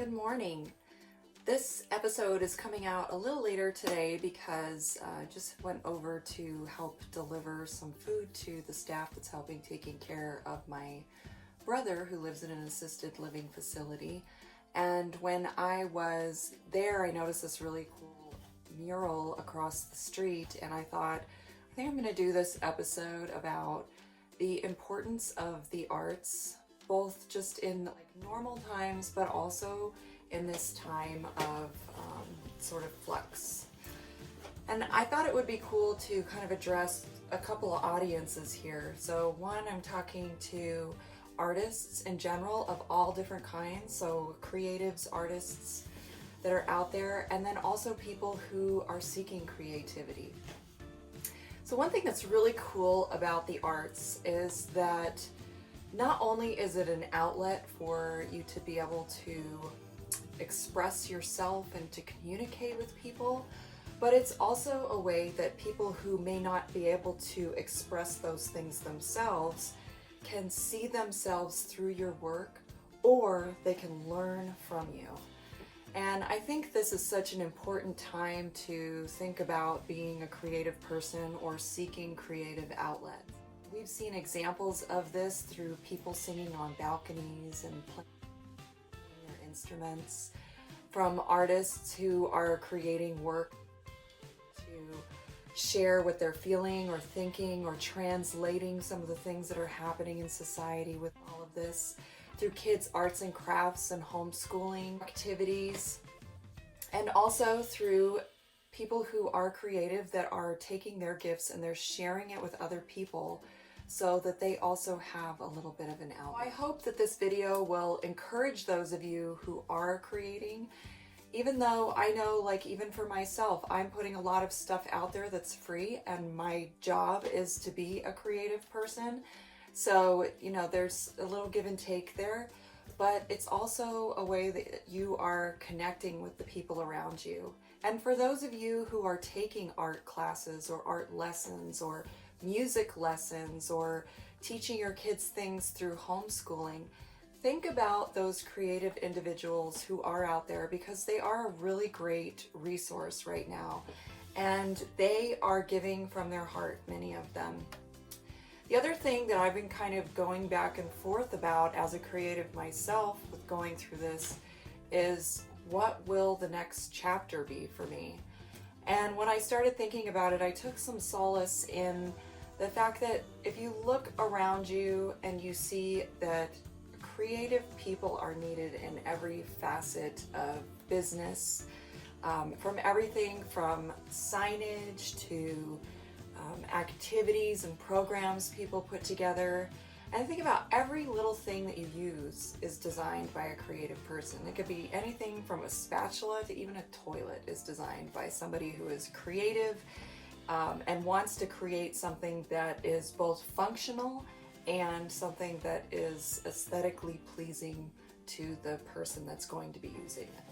Good morning. This episode is coming out a little later today because I just went over to help deliver some food to the staff that's helping taking care of my brother who lives in an assisted living facility. And when I was there, I noticed this really cool mural across the street, and I thought, I think I'm going to do this episode about the importance of the arts, both just in normal times, but also in this time of sort of flux. And I thought it would be cool to kind of address a couple of audiences here. So one, I'm talking to artists in general of all different kinds, so creatives, artists that are out there, and then also people who are seeking creativity. So one thing that's really cool about the arts is that not only is it an outlet for you to be able to express yourself and to communicate with people, but it's also a way that people who may not be able to express those things themselves can see themselves through your work, or they can learn from you. And I think this is such an important time to think about being a creative person or seeking creative outlets. We've seen examples of this through people singing on balconies and playing their instruments, from artists who are creating work to share what they're feeling or thinking or translating some of the things that are happening in society with all of this, through kids' arts and crafts and homeschooling activities, and also through people who are creative that are taking their gifts and they're sharing it with other people so that they also have a little bit of an outlet. I hope that this video will encourage those of you who are creating, even though I know, like, even for myself, I'm putting a lot of stuff out there that's free, and my job is to be a creative person. So, you know, there's a little give and take there, but it's also a way that you are connecting with the people around you. And for those of you who are taking art classes or art lessons or music lessons or teaching your kids things through homeschooling, think about those creative individuals who are out there, because they are a really great resource right now. And they are giving from their heart, many of them. The other thing that I've been kind of going back and forth about as a creative myself with going through this is, what will the next chapter be for me? And when I started thinking about it, I took some solace in the fact that if you look around you and you see that creative people are needed in every facet of business, from everything from signage to activities and programs people put together. And think about every little thing that you use is designed by a creative person. It could be anything from a spatula to even a toilet is designed by somebody who is creative and wants to create something that is both functional and something that is aesthetically pleasing to the person that's going to be using it.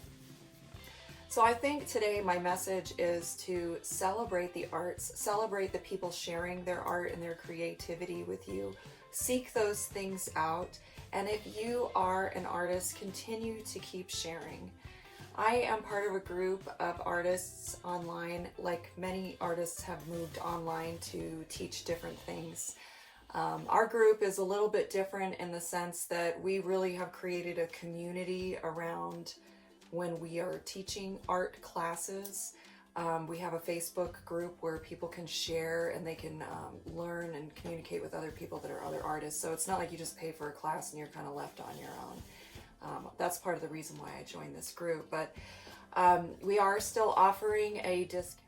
So I think today my message is to celebrate the arts, celebrate the people sharing their art and their creativity with you. Seek those things out, and if you are an artist, continue to keep sharing. I am part of a group of artists online. Like many artists have moved online to teach different things. Our group is a little bit different in the sense that we really have created a community around when we are teaching art classes. We have a Facebook group where people can share and they can learn and communicate with other people that are other artists. So it's not like you just pay for a class and you're kind of left on your own. That's part of the reason why I joined this group. But we are still offering a discount.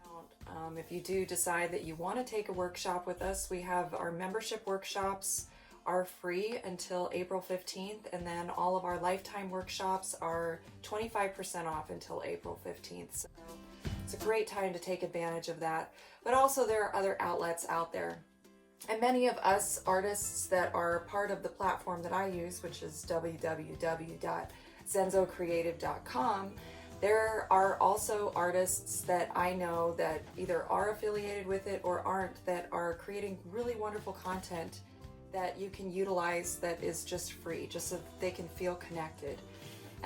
If you do decide that you want to take a workshop with us, we have our membership workshops are free until April 15th, and then all of our lifetime workshops are 25% off until April 15th. So it's a great time to take advantage of that. But also there are other outlets out there. And many of us artists that are part of the platform that I use, which is www.zenzocreative.com, there are also artists that I know that either are affiliated with it or aren't, that are creating really wonderful content that you can utilize that is just free, just so that they can feel connected.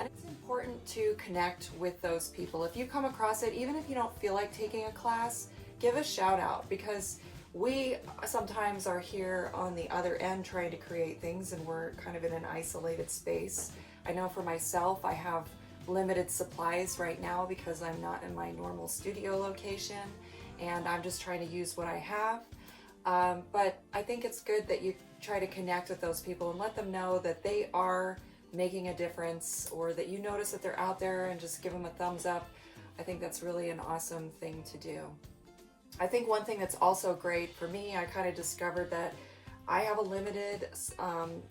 And it's important to connect with those people. If you come across it, even if you don't feel like taking a class, give a shout out, because we sometimes are here on the other end trying to create things and we're kind of in an isolated space. I know for myself, I have limited supplies right now because I'm not in my normal studio location and I'm just trying to use what I have. But I think it's good that you try to connect with those people and let them know that they are making a difference, or that you notice that they're out there, and just give them a thumbs up. I think that's really an awesome thing to do. I think one thing that's also great for me, I kind of discovered that I have a limited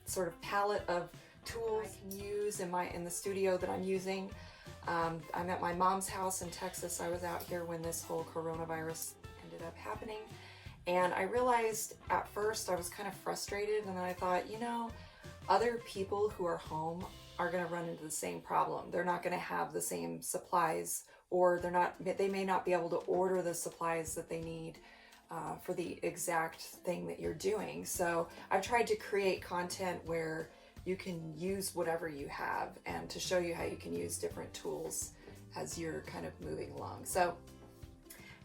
sort of palette of tools I can use in the studio that I'm using. I'm at my mom's house in Texas. I was out here when this whole coronavirus ended up happening. And I realized at first I was kind of frustrated, and then I thought, you know, other people who are home are going to run into the same problem. They're not going to have the same supplies, or they may not be able to order the supplies that they need for the exact thing that you're doing. So I've tried to create content where you can use whatever you have, and to show you how you can use different tools as you're kind of moving along. So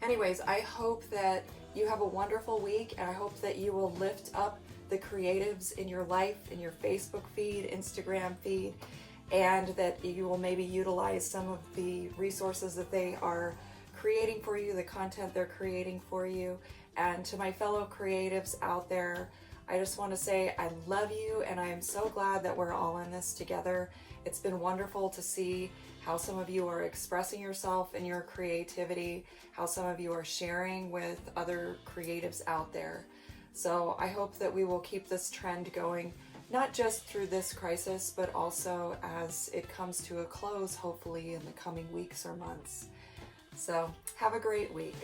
anyways, I hope that you have a wonderful week, and I hope that you will lift up the creatives in your life, in your Facebook feed, Instagram feed, and that you will maybe utilize some of the resources that they are creating for you, the content they're creating for you. And to my fellow creatives out there, I just want to say I love you, and I am so glad that we're all in this together. It's been wonderful to see how some of you are expressing yourself in your creativity, how some of you are sharing with other creatives out there. So I hope that we will keep this trend going, not just through this crisis, but also as it comes to a close, hopefully in the coming weeks or months. So have a great week.